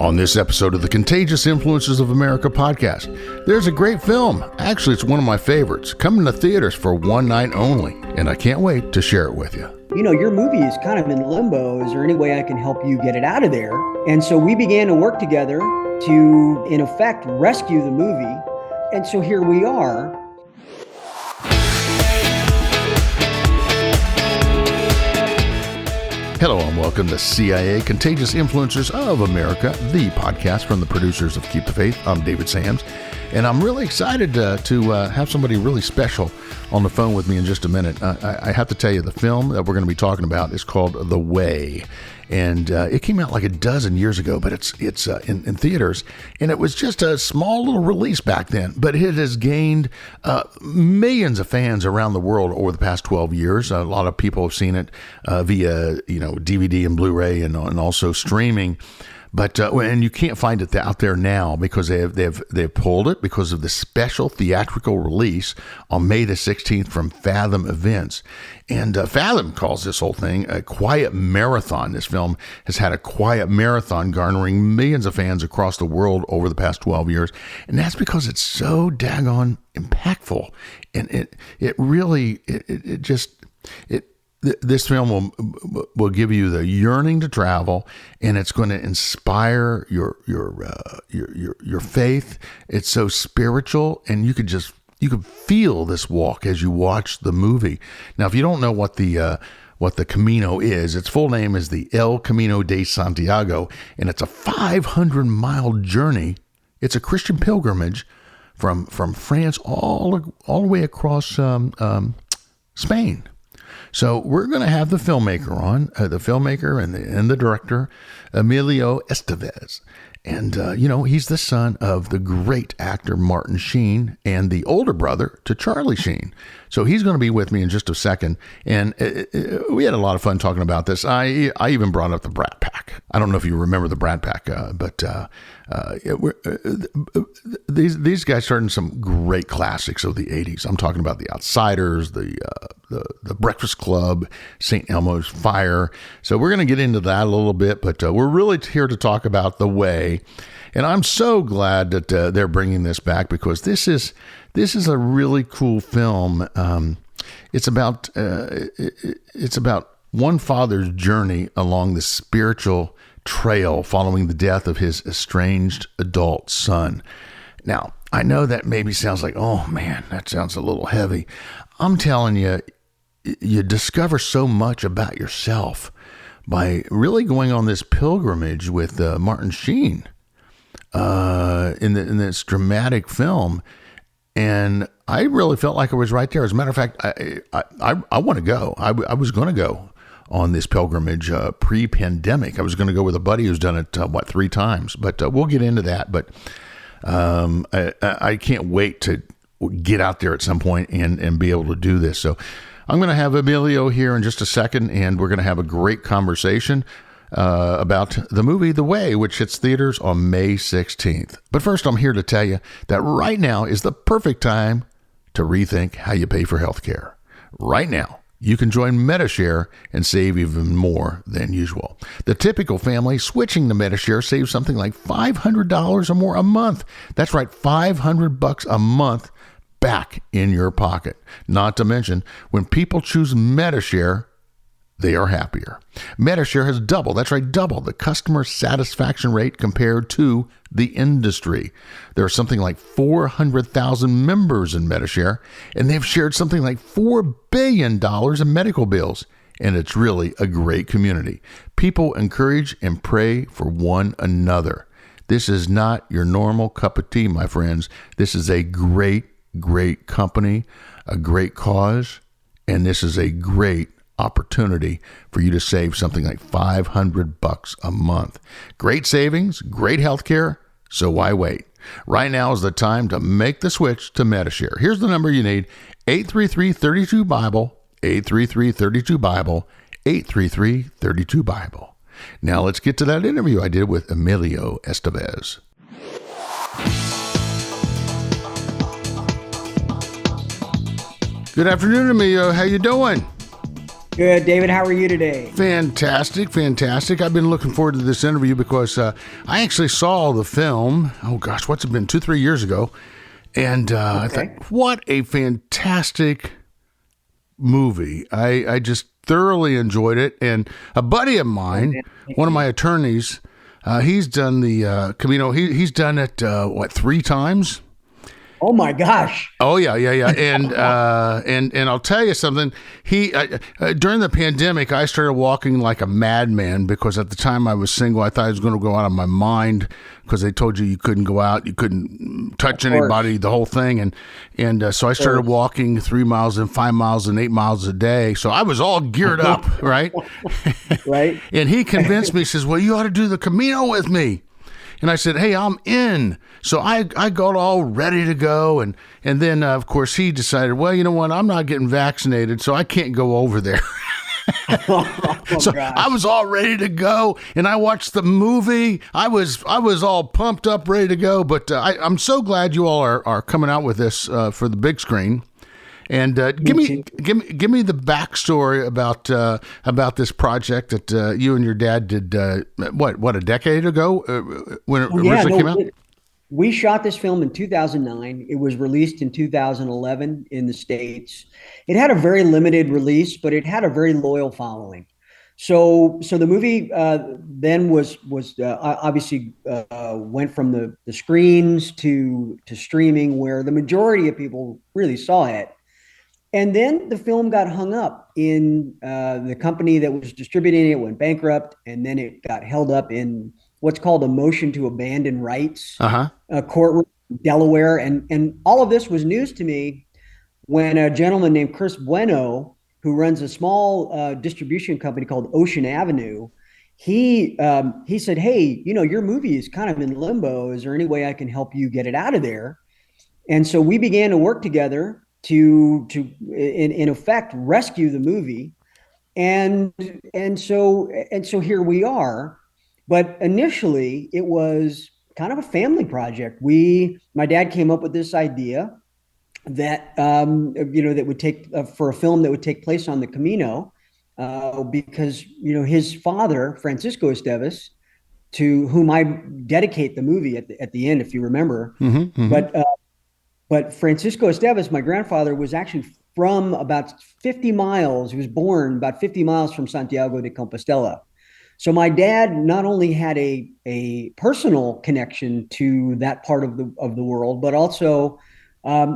On this episode of the Contagious Influences of America podcast, there's a great film. Actually, it's one of my favorites, coming to theaters for one night only, and I can't wait to share it with you. You know, your movie is kind of in limbo. Is there any way I can help you get it out of there? And so we began to work together to, in effect, rescue the movie. And so here we are. Hello and welcome to CIA Contagious Influencers of America, the podcast from the producers of Keep the Faith. I'm David Sams, and I'm really excited to have somebody really special on the phone with me in just a minute. I have to tell you, the film that we're going to be talking about is called The Way, and it came out like a dozen years ago, but it's in theaters, and it was just a small little release back then, but it has gained millions of fans around the world over the past 12 years. A lot of people have seen it via DVD and Blu-ray and also streaming. But and you can't find it out there now because they've pulled it because of the special theatrical release on May the 16th from Fathom Events. And Fathom calls this whole thing a quiet marathon. This film has had a quiet marathon garnering millions of fans across the world over the past 12 years. And that's because it's so daggone impactful. And it really this film will give you the yearning to travel, and it's going to inspire your faith. It's so spiritual, and you could feel this walk as you watch the movie. Now, if you don't know what the Camino is, its full name is the Camino De Santiago, and it's a 500-mile journey. It's a Christian pilgrimage from France all the way across Spain. So we're going to have the filmmaker on, the filmmaker and the director, Emilio Estevez. And, he's the son of the great actor Martin Sheen and the older brother to Charlie Sheen. So he's going to be with me in just a second. And we had a lot of fun talking about this. I even brought up the Brat Pack. I don't know if you remember the Brat Pack, but these guys started in some great classics of the 80s. I'm talking about The Outsiders, the Breakfast Club, St. Elmo's Fire. So we're going to get into that a little bit, but we're really here to talk about The Way. And I'm so glad that they're bringing this back because this is a really cool film. It's about one father's journey along the spiritual trail following the death of his estranged adult son. Now, I know that maybe sounds like, oh man, that sounds a little heavy. I'm telling you, you discover so much about yourself by really going on this pilgrimage with Martin Sheen in this dramatic film. And I really felt like I was right there. As a matter of fact, I want to go. I was going to go on this pilgrimage pre-pandemic. I was going to go with a buddy who's done it, 3 times. But we'll get into that. But I can't wait to get out there at some point and be able to do this. So I'm going to have Emilio here in just a second, and we're going to have a great conversation about the movie The Way, which hits theaters on May 16th. But first, I'm here to tell you that right now is the perfect time to rethink how you pay for healthcare. Right now, you can join MediShare and save even more than usual. The typical family switching to MediShare saves something like $500 or more a month. That's right, $500 a month back in your pocket. Not to mention, when people choose MediShare, they are happier. MediShare has doubled the customer satisfaction rate compared to the industry. There are something like 400,000 members in MediShare, and they've shared something like $4 billion in medical bills. And it's really a great community. People encourage and pray for one another. This is not your normal cup of tea, my friends. This is a great company, a great cause, and this is a great opportunity for you to save something like $500 a month. Great savings, great health care, so why wait? Right now is the time to make the switch to MediShare. Here's the number you need, 833-32-BIBLE, 833-32-BIBLE, 833-32-BIBLE. Now let's get to that interview I did with Emilio Estevez. Good afternoon, Emilio. How you doing? Good, David. How are you today? Fantastic, fantastic. I've been looking forward to this interview because I actually saw the film, oh gosh, what's it been, 2-3 years ago. And I thought, what a fantastic movie. I just thoroughly enjoyed it. And a buddy of mine, one of my attorneys, he's done the Camino. He's done it, 3 times? Oh my gosh! Oh yeah, and I'll tell you something. He during the pandemic, I started walking like a madman because at the time I was single. I thought I was going to go out of my mind because they told you couldn't go out, you couldn't touch anybody, the whole thing, and so I started walking 3 miles and 5 miles and 8 miles a day. So I was all geared up, right? Right. And he convinced me. He says, "Well, you ought to do the Camino with me." And I said, "Hey, I'm in." So I got all ready to go. And then, of course, he decided, well, you know what? I'm not getting vaccinated, so I can't go over there. So gosh. I was all ready to go. And I watched the movie. I was all pumped up, ready to go. But I'm so glad you all are coming out with this for the big screen. And give me the backstory about this project that you and your dad did. What a decade ago when it originally came out. We shot this film in 2009. It was released in 2011 in the States. It had a very limited release, but it had a very loyal following. So the movie then was obviously went from the screens to streaming, where the majority of people really saw it. And then the film got hung up in the company that was distributing it went bankrupt, and then it got held up in what's called a motion to abandon rights courtroom in Delaware. And all of this was news to me when a gentleman named Chris Bueno, who runs a small distribution company called Ocean Avenue, he said, "Hey, your movie is kind of in limbo. Is there any way I can help you get it out of there?" And so we began to work together to in effect rescue the movie, and so here we are. But initially it was kind of a family project. My dad came up with this idea that that would take for a film that would take place on the Camino, because his father, Francisco Estevez, to whom I dedicate the movie at the end, if you remember. But Francisco Estevez, my grandfather, was actually from about 50 miles. He was born about 50 miles from Santiago de Compostela. So my dad not only had a personal connection to that part of the world, but also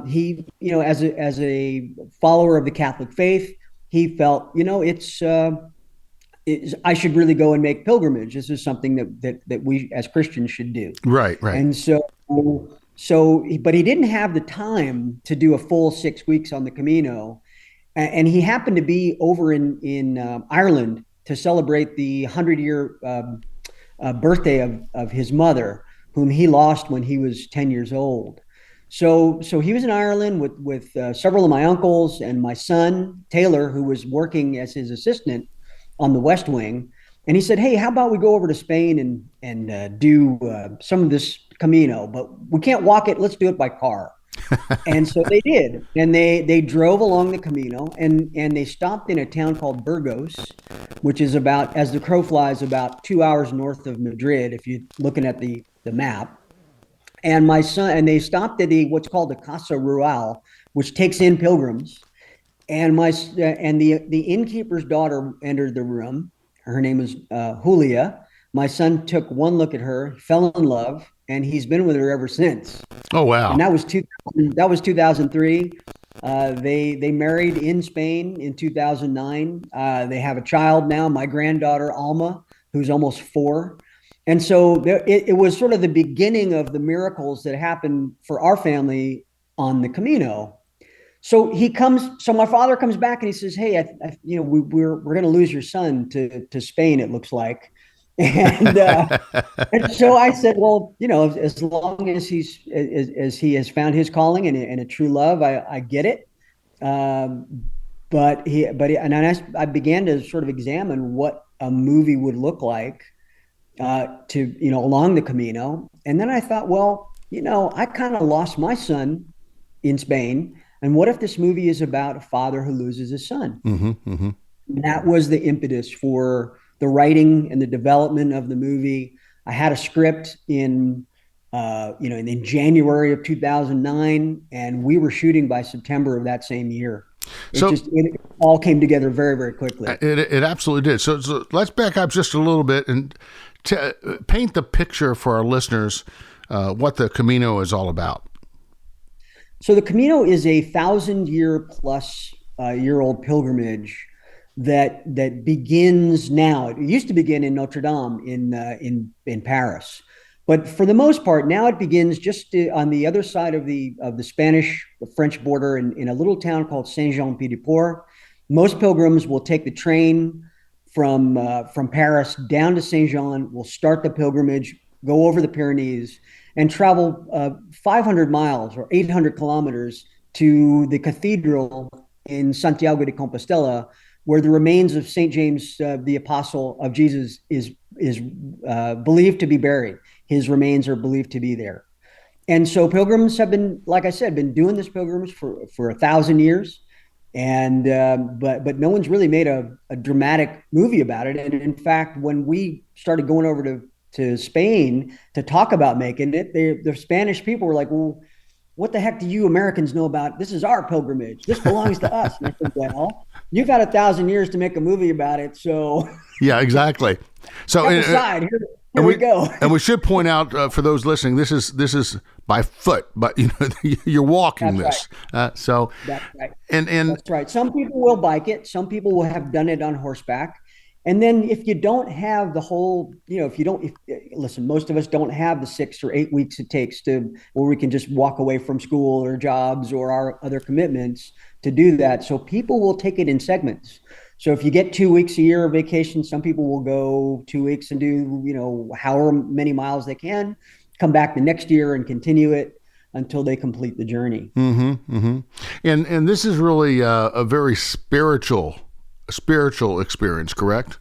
he, as a follower of the Catholic faith, he felt, I should really go and make pilgrimage. This is something that we as Christians should do. Right. And but he didn't have the time to do a full 6 weeks on the Camino. And he happened to be over in Ireland to celebrate the 100-year birthday of his mother, whom he lost when he was 10 years old. So he was in Ireland with several of my uncles and my son, Taylor, who was working as his assistant on the West Wing. And he said, "Hey, how about we go over to Spain and do some of this Camino, but we can't walk it. Let's do it by car." And so they did. And they drove along the Camino, and they stopped in a town called Burgos, which is about, as the crow flies, about 2 hours north of Madrid, if you're looking at the map. And they stopped at what's called the Casa Rural, which takes in pilgrims. And the innkeeper's daughter entered the room. Her name was Julia. My son took one look at her, fell in love, and he's been with her ever since. Oh wow! And that was 2003. They married in Spain in 2009. They have a child now, my granddaughter Alma, who's almost 4. And so it was sort of the beginning of the miracles that happened for our family on the Camino. So my father comes back and he says, "Hey, we're going to lose your son to Spain, it looks like." And so I said, "Well, as long as he has found his calling and a true love, I get it." But I began to sort of examine what a movie would look like along the Camino. And then I thought, well, I kind of lost my son in Spain. And what if this movie is about a father who loses his son? Mm-hmm, mm-hmm. That was the impetus for the writing and the development of the movie. I had a script in January of 2009, and we were shooting by September of that same year. So It all came together very, very quickly. it absolutely did. So let's back up just a little bit and paint the picture for our listeners what the Camino is all about. So the Camino is a 1,000-year-plus-year-old pilgrimage that begins now. It used to begin in Notre Dame in Paris, but for the most part, now it begins just on the other side of the Spanish-French border in a little town called Saint-Jean-Pied-de-Port. Most pilgrims will take the train from Paris down to Saint Jean. Will start the pilgrimage, go over the Pyrenees, and travel 500 miles or 800 kilometers to the cathedral in Santiago de Compostela, where the remains of St. James, the apostle of Jesus, is believed to be buried. His remains are believed to be there. And so pilgrims have been, like I said, been doing this pilgrimage for 1,000 years. And but no one's really made a dramatic movie about it. And in fact, when we started going over to Spain to talk about making it, the Spanish people were like, well, what the heck do you Americans know about? This is our pilgrimage. This belongs to us. And I said, well, you've had 1,000 years to make a movie about it. So yeah, exactly. So here we go. And we should point out for those listening, this is by foot, but you're walking That's this. Right. So that's right. And That's right. Some people will bike it. Some people will have done it on horseback. And then if you don't have the whole, listen, most of us don't have the 6 or 8 weeks it takes where we can just walk away from school or jobs or our other commitments to do that. So people will take it in segments. So if you get 2 weeks a year of vacation, some people will go 2 weeks and do, however many miles they can, come back the next year and continue it until they complete the journey. Mm-hmm, mm-hmm. And this is really a very spiritual experience, correct?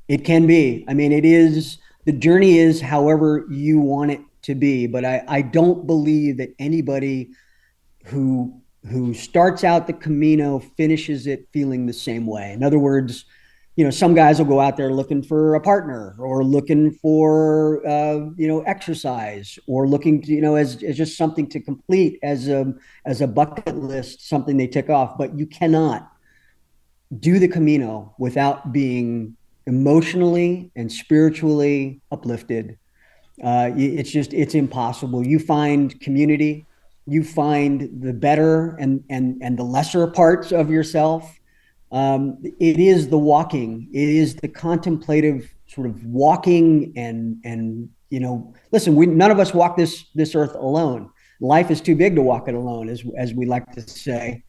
It can be. I mean, the journey is however you want it to be, but I don't believe that anybody who starts out the Camino finishes it feeling the same way. In other words, some guys will go out there looking for a partner or looking for, exercise or looking to, as just something to complete as a bucket list, something they tick off. But you cannot do the Camino without being emotionally and spiritually uplifted. It's impossible. You find community, you find the better and the lesser parts of yourself. It is the walking. It is the contemplative sort of walking and listen, none of us walk this earth alone. Life is too big to walk it alone, as we like to say.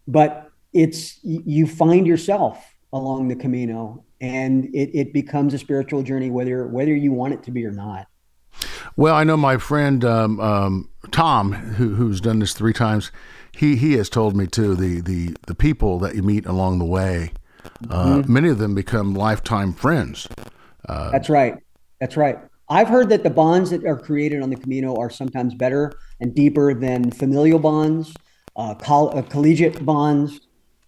But you find yourself along the Camino, and it becomes a spiritual journey, whether you want it to be or not. Well, I know my friend Tom, who's done this 3 times. He has told me too, the people that you meet along the way, many of them become lifetime friends. That's right. That's right. I've heard that the bonds that are created on the Camino are sometimes better and deeper than familial bonds, collegiate bonds.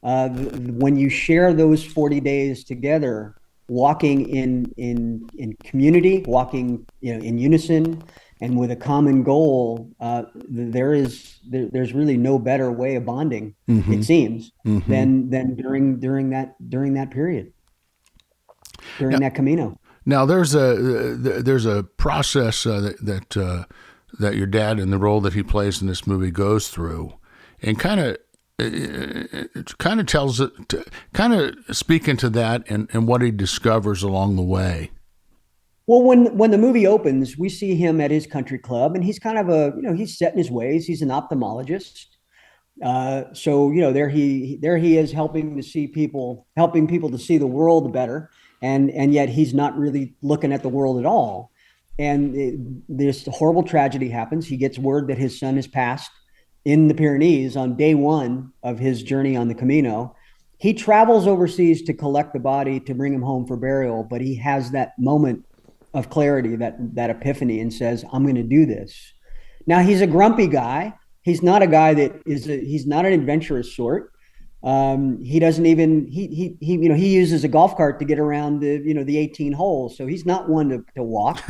When you share those 40 days together, walking in community, walking in unison, and with a common goal, there's really no better way of bonding, it seems, than during that period, during that Camino. Now there's a process that your dad and the role that he plays in this movie goes through, and it kind of tells it, kind of speak into that and what he discovers along the way. Well, when the movie opens, we see him at his country club, and he's kind of he's set in his ways. He's an ophthalmologist. So there he is helping people to see the world better, and yet he's not really looking at the world at all. And this horrible tragedy happens. He gets word that his son has passed in the Pyrenees on day 1 of his journey on the Camino. He travels overseas to collect the body to bring him home for burial, but he has that moment of clarity, that epiphany, and says, I'm going to do this. Now, he's a grumpy guy. He's not a guy he's not an adventurous sort. He doesn't even he uses a golf cart to get around the 18 holes, so he's not one to walk.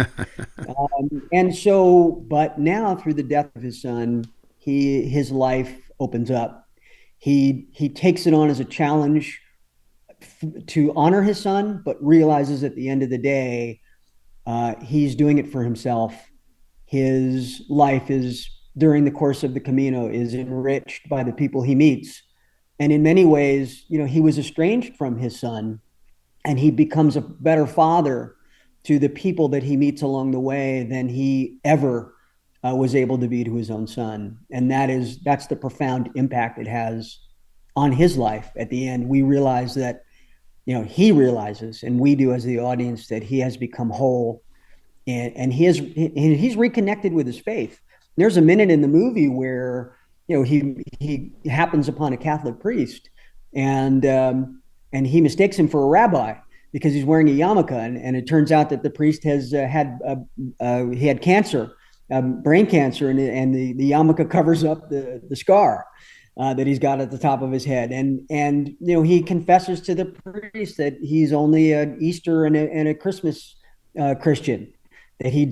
And so, but now through the death of his son, his life opens up. He takes it on as a challenge to honor his son, but realizes at the end of the day, he's doing it for himself. His life is during the course of the Camino is enriched by the people he meets. And in many ways, he was estranged from his son, and he becomes a better father to the people that he meets along the way than he ever was able to be to his own son. And that's the profound impact it has on his life. At the end, we realize that, he realizes, and we do as the audience, that he has become whole, and he's reconnected with his faith. There's a minute in the movie where he happens upon a Catholic priest, and he mistakes him for a rabbi because he's wearing a yarmulke, and it turns out that the priest has he had cancer, brain cancer, and the yarmulke covers up the scar that he's got at the top of his head, and he confesses to the priest that he's only an Easter and a Christmas Christian, that he's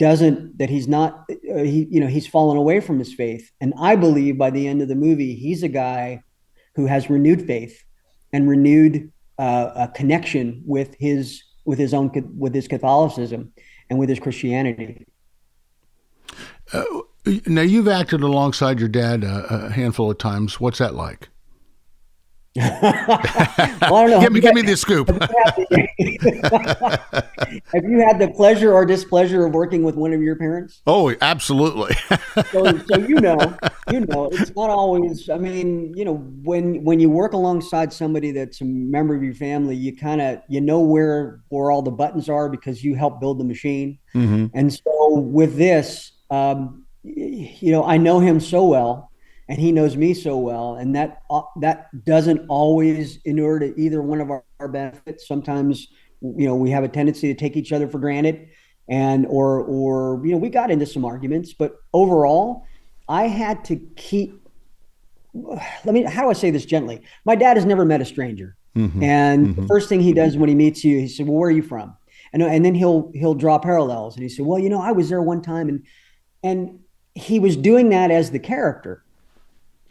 fallen away from his faith. And I believe by the end of the movie, he's a guy who has renewed faith and renewed a connection with his Catholicism and with his Christianity. Now, you've acted alongside your dad a handful of times. What's that like? Well, I don't know. Give me the scoop. Have you had the pleasure or displeasure of working with one of your parents? Oh, absolutely. So it's not always. I mean, when you work alongside somebody that's a member of your family, you kind of where all the buttons are because you help build the machine. Mm-hmm. And so with this, I know him so well, and he knows me so well, and that doesn't always inure to either one of our benefits. Sometimes, we have a tendency to take each other for granted, and or we got into some arguments. But overall, I had to keep. How do I say this gently? My dad has never met a stranger, mm-hmm. and mm-hmm. the first thing he does when he meets you, he said, "Well, where are you from?" And then he'll draw parallels, and he said, "Well, I was there one time," and he was doing that as the character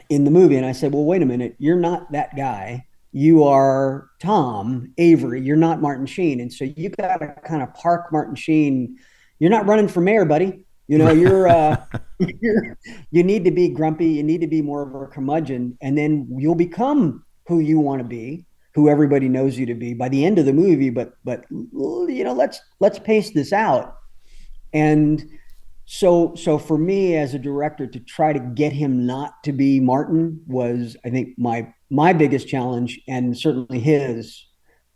in the movie. And I said, well, wait a minute, you're not that guy. You are Tom Avery. You're not Martin Sheen. And so you got to kind of park Martin Sheen. You're not running for mayor, buddy. You need to be grumpy. You need to be more of a curmudgeon, and then you'll become who you want to be, who everybody knows you to be by the end of the movie. But let's pace this out. And so for me as a director, to try to get him not to be Martin was, I think, my biggest challenge, and certainly his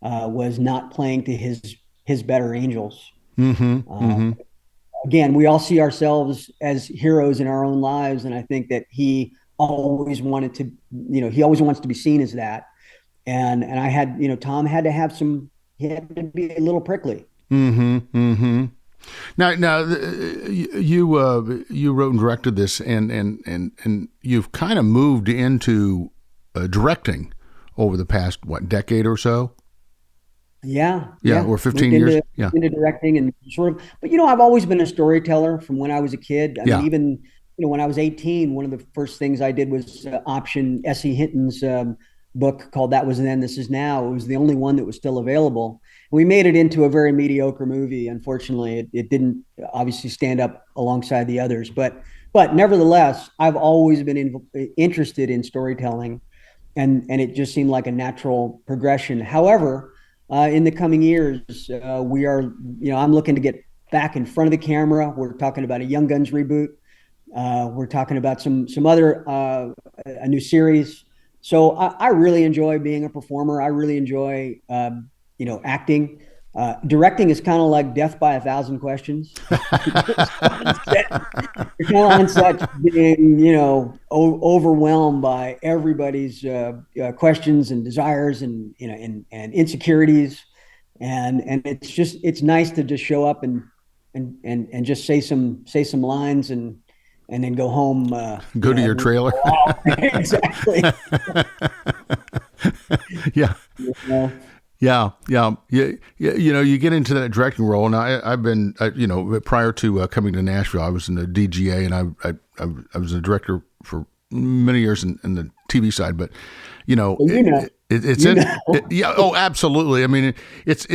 was not playing to his better angels. Mm-hmm. Again, we all see ourselves as heroes in our own lives, and I think that he always wants to be seen as that. And I had, Tom had to be a little prickly. Mm-hmm. Mm-hmm. Now, you wrote and directed this, and you've kind of moved into directing over the past decade or so. Yeah, or 15 years. Into directing and sort of, but I've always been a storyteller from when I was a kid. I mean, even when I was 18, one of the first things I did was option S.E. Hinton's book called That Was Then, This Is Now. It was the only one that was still available. We made it into a very mediocre movie. Unfortunately, it didn't obviously stand up alongside the others, but nevertheless, I've always been interested in storytelling, and it just seemed like a natural progression. However, in the coming years, I'm looking to get back in front of the camera. We're talking about a Young Guns reboot. We're talking about some other a new series. So I really enjoy being a performer. I really enjoy acting. Directing is kind of like death by 1,000 questions. You're kind of on set being, overwhelmed by everybody's questions and desires and insecurities, and it's nice to just show up and just say some lines and then go home. Go to your trailer. Exactly. Yeah. You know? Yeah. You get into that directing role. Now, I've been, prior to coming to Nashville, I was in the DGA, and I was a director for many years in the TV side. But Well, it's you in, know. yeah. Oh, absolutely. I mean, it's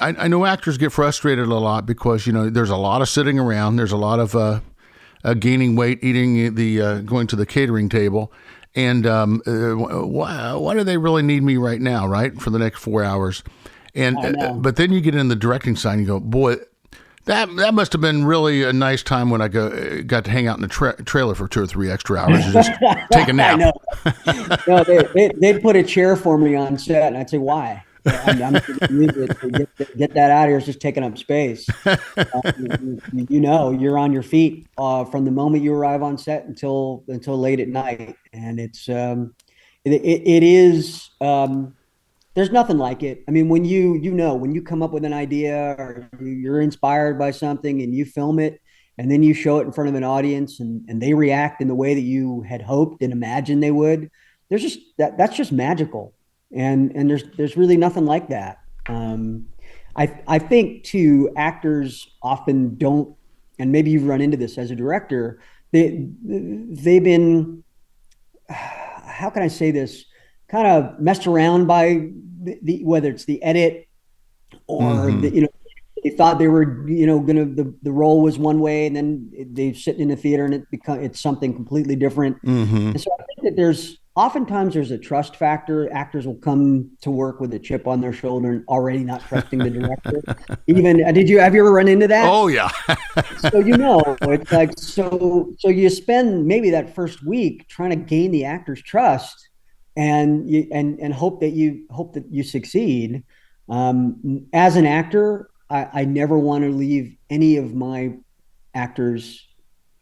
I know actors get frustrated a lot because there's a lot of sitting around. There's a lot of gaining weight, eating going to the catering table. And why do they really need me right now, right, for the next 4 hours? And I know. but then you get in the directing side and you go, boy, that must have been really a nice time when I got to hang out in the trailer for 2 or 3 extra hours and just take a I nap. know. No, they'd put a chair for me on set, and I'd say, "Why? I'm get that out of here. It's just taking up space." You're on your feet from the moment you arrive on set until late at night, and it is. There's nothing like it. I mean, when you come up with an idea or you're inspired by something and you film it and then you show it in front of an audience and they react in the way that you had hoped and imagined they would, that's just magical. And there's really nothing like that. I think too, actors often don't, and maybe you've run into this as a director, they've been, how can I say this, kind of messed around by whether it's the edit or they thought they were gonna the role was one way and then they sit in the theater and it's something completely different. And so I think that there's a trust factor. Actors will come to work with a chip on their shoulder and already not trusting the director. Even have you ever run into that? Oh yeah. So it's like so you spend maybe that first week trying to gain the actor's trust and hope that you succeed. As an actor, I never want to leave any of my actors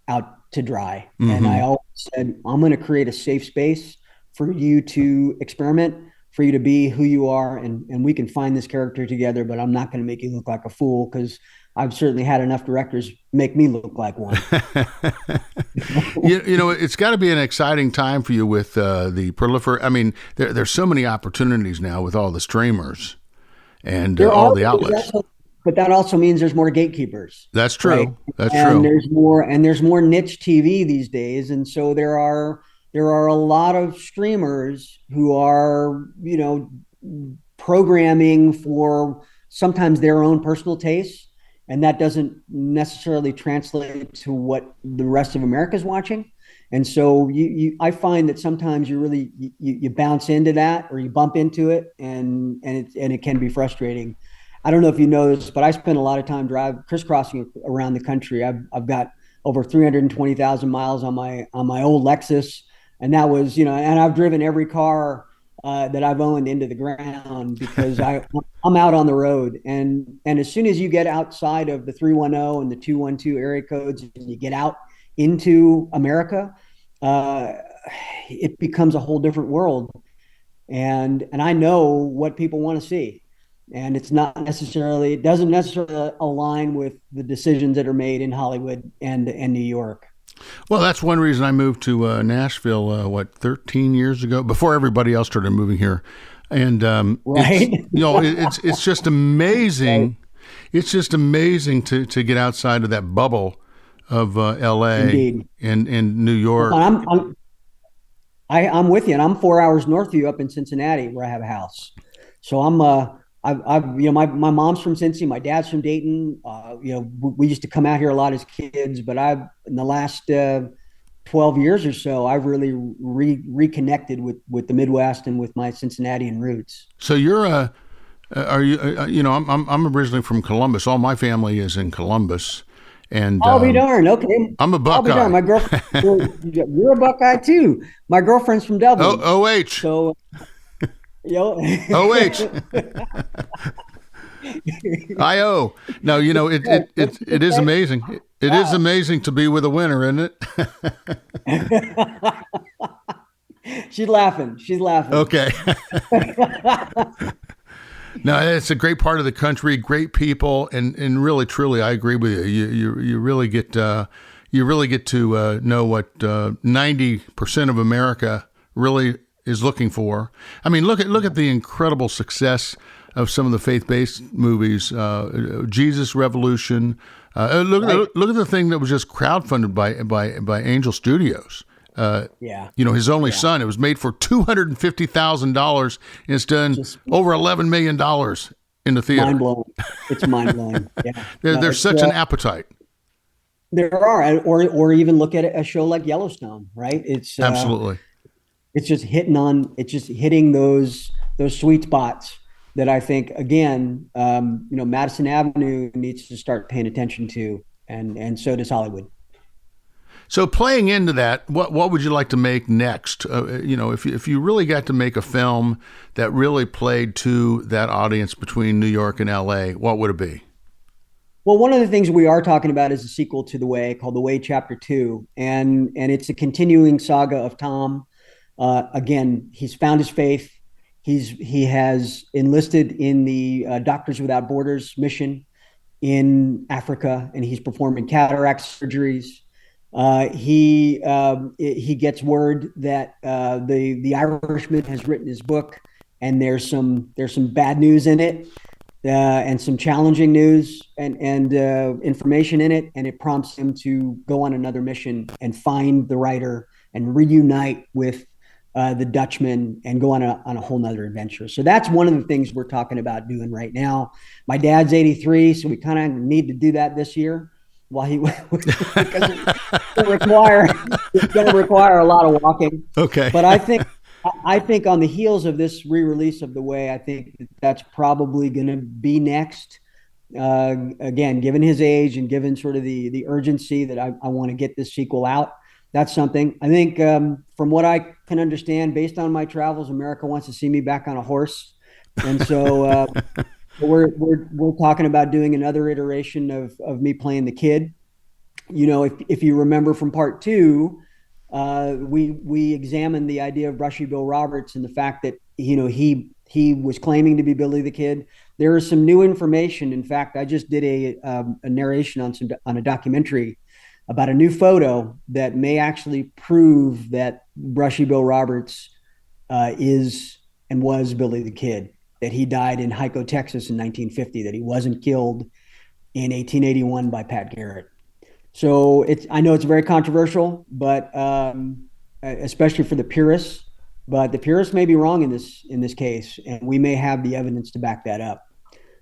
out to dry. And I always said, I'm going to create a safe space for you to experiment, for you to be who you are, and we can find this character together, but I'm not going to make you look like a fool, because I've certainly had enough directors make me look like one. It's got to be an exciting time for you with the proliferation. I mean, there's so many opportunities now with all the streamers and all the outlets. But that also means there's more gatekeepers. That's true. Right? That's and true. There's more niche TV these days, and so there are a lot of streamers who are programming for sometimes their own personal tastes, and that doesn't necessarily translate to what the rest of America is watching. And so I find that sometimes you bounce into that or you bump into it, and it can be frustrating. I don't know if you know this, but I spend a lot of time crisscrossing around the country. I've got over 320,000 miles on my old Lexus, and that was and I've driven every car that I've owned into the ground, because I'm out on the road, and as soon as you get outside of the 310 and the 212 area codes and you get out into America, it becomes a whole different world, and I know what people want to see. And it doesn't necessarily align with the decisions that are made in Hollywood and New York. Well, that's one reason I moved to Nashville, 13 years ago, before everybody else started moving here. And right, it's just amazing. Right. It's just amazing to get outside of that bubble of L.A. and New York. I'm with you, and I'm 4 hours north of you, up in Cincinnati, where I have a house. So my mom's from Cincy, my dad's from Dayton. We used to come out here a lot as kids, but in the last 12 years or so, I've really reconnected with the Midwest and with my Cincinnatian roots. So I'm originally from Columbus. All my family is in Columbus. And I'll be darned. Okay, I'm a Buckeye. I'll be darned. My girlfriend, you're a Buckeye too. My girlfriend's from Dublin. OH. So. OH. IO. No, it is amazing. It is amazing to be with a winner, isn't it? She's laughing. Okay. No, it's a great part of the country, great people, and really, truly, I agree with you. You really get to know what 90% of America really is looking for. I mean, look at the incredible success of some of the faith-based movies. Jesus Revolution. Look at the thing that was just crowdfunded by Angel Studios. His only son. It was made for $250,000 and it's done over $11 million in the theater. Mind blowing. It's mind blowing. Yeah. There's such an appetite. There are, or even look at a show like Yellowstone, right? It's absolutely. It's just hitting those sweet spots that I think, again, Madison Avenue needs to start paying attention to, and so does Hollywood. So playing into that, what would you like to make next? If you really got to make a film that really played to that audience between New York and LA, what would it be? Well, one of the things we are talking about is a sequel to The Way called The Way Chapter 2. And it's a continuing saga of Tom. Again, he's found his faith. He has enlisted in the Doctors Without Borders mission in Africa, and he's performing cataract surgeries. He gets word that the Irishman has written his book, and there's some bad news in it. And some challenging news and information in it, and it prompts him to go on another mission and find the writer and reunite with the Dutchman and go on a whole nother adventure. So that's one of the things we're talking about doing right now. My dad's 83, so we kind of need to do that this year while because it's going to require a lot of walking. Okay, but I think on the heels of this re-release of The Way, I think that's probably going to be next. Again, given his age and given sort of the urgency that I want to get this sequel out, that's something. I think from what I can understand, based on my travels, America wants to see me back on a horse. And so we're talking about doing another iteration of me playing the kid. If you remember from part 2, we examined the idea of Brushy Bill Roberts and the fact that he was claiming to be Billy the Kid. There is some new information. In fact, I just did a narration on a documentary about a new photo that may actually prove that Brushy Bill Roberts is and was Billy the Kid. That he died in Hyco, Texas, in 1950. That he wasn't killed in 1881 by Pat Garrett. So I know it's very controversial, but especially for the purists. But the purists may be wrong in this case, and we may have the evidence to back that up.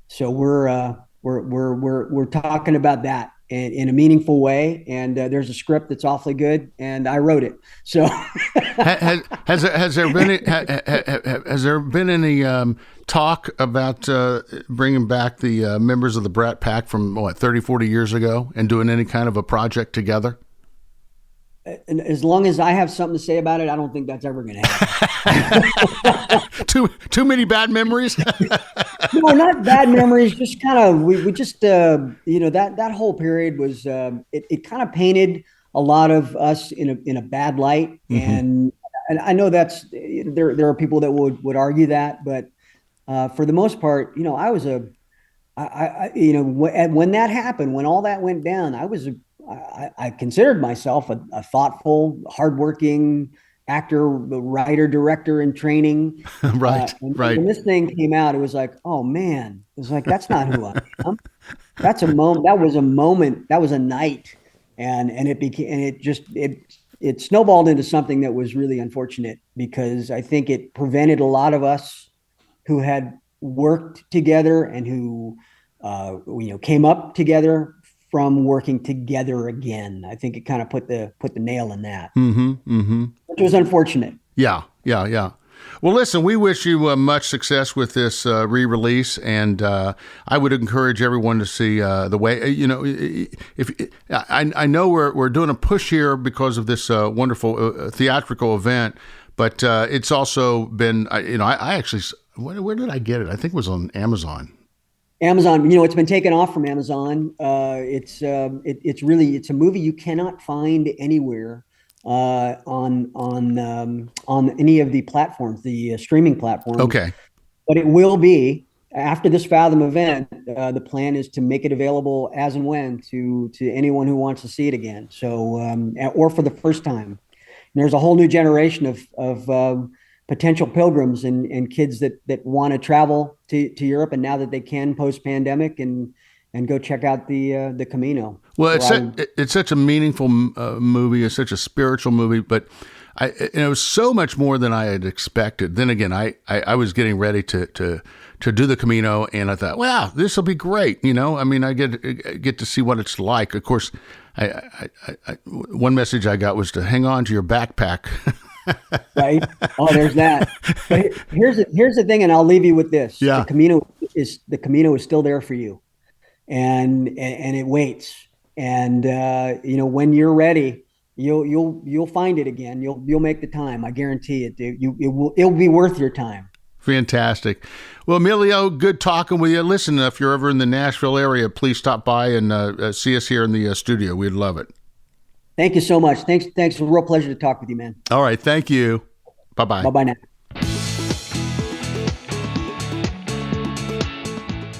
So we're talking about that in a meaningful way. And there's a script that's awfully good, and I wrote it. So has there been any talk about bringing back the members of the Brat Pack from 30, 40 years ago and doing any kind of a project together? And as long as I have something to say about it, I don't think that's ever going to happen. Too many bad memories? No, not bad memories. Just kind of, we just, that whole period was, it kind of painted a lot of us in a bad light. Mm-hmm. And I know there are people that would argue that, but for the most part, when that happened, when all that went down, I considered myself a thoughtful, hardworking actor, writer, director in training. Right. When this thing came out, it was like, oh man, it was like, that's not who I am. That's a moment. That was a moment. That was a night. And it snowballed into something that was really unfortunate, because I think it prevented a lot of us who had worked together and who, came up together from working together again. I think it kind of put the nail in that, which was unfortunate. Yeah. Well, listen, we wish you much success with this re-release, and I would encourage everyone to see The Way. If I know we're doing a push here because of this wonderful theatrical event, but it's also been, I actually, where did I get it? I think it was on Amazon. Amazon, it's been taken off from Amazon. It's a movie you cannot find anywhere on any of the platforms, the streaming platforms. Okay, but it will be after this Fathom event. The plan is to make it available as and when to anyone who wants to see it again. So or for the first time. And there's a whole new generation of potential pilgrims and kids that want to travel to Europe, and now that they can post-pandemic, and go check out the Camino. Well, it's such a meaningful movie. It's such a spiritual movie, but it was so much more than I had expected. Then again, I was getting ready to do the Camino, and I thought, wow, this will be great. I mean, I get to see what it's like. Of course, one message I got was to hang on to your backpack. Right. Oh, there's that. But here's the thing, and I'll leave you with this. Yeah. The Camino is still there for you, and it waits. And when you're ready, you'll find it again. You'll make the time. I guarantee it. It'll be worth your time. Fantastic. Well, Emilio, good talking with you. Listen, if you're ever in the Nashville area, please stop by and see us here in the studio. We'd love it. Thank you so much. Thanks. It's a real pleasure to talk with you, man. All right. Thank you. Bye-bye. Bye-bye now.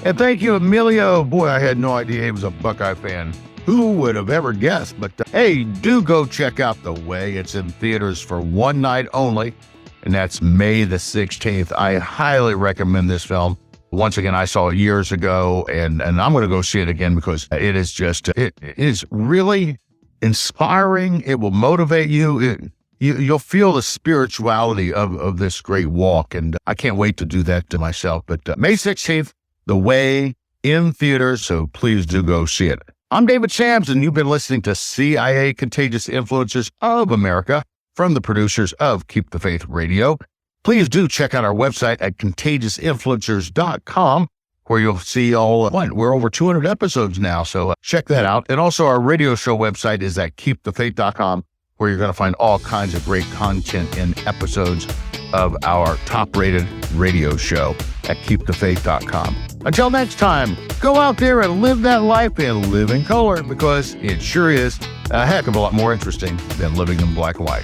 And thank you, Emilio. Boy, I had no idea he was a Buckeye fan. Who would have ever guessed? But hey, do go check out The Way. It's in theaters for one night only, and that's May the 16th. I highly recommend this film. Once again, I saw it years ago, and I'm going to go see it again because it is just, it is really inspiring. It will motivate you. You'll feel the spirituality of this great walk, and I can't wait to do that to myself. But May 16th, The Way, in theaters, so please do go see it. I'm David Shams, and you've been listening to CIA Contagious Influencers of America from the producers of Keep the Faith Radio. Please do check out our website at contagiousInfluencers.com, where you'll see we're over 200 episodes now, so check that out. And also our radio show website is at KeepTheFaith.com, where you're going to find all kinds of great content and episodes of our top-rated radio show at KeepTheFaith.com. Until next time, go out there and live that life and live in color, because it sure is a heck of a lot more interesting than living in black and white.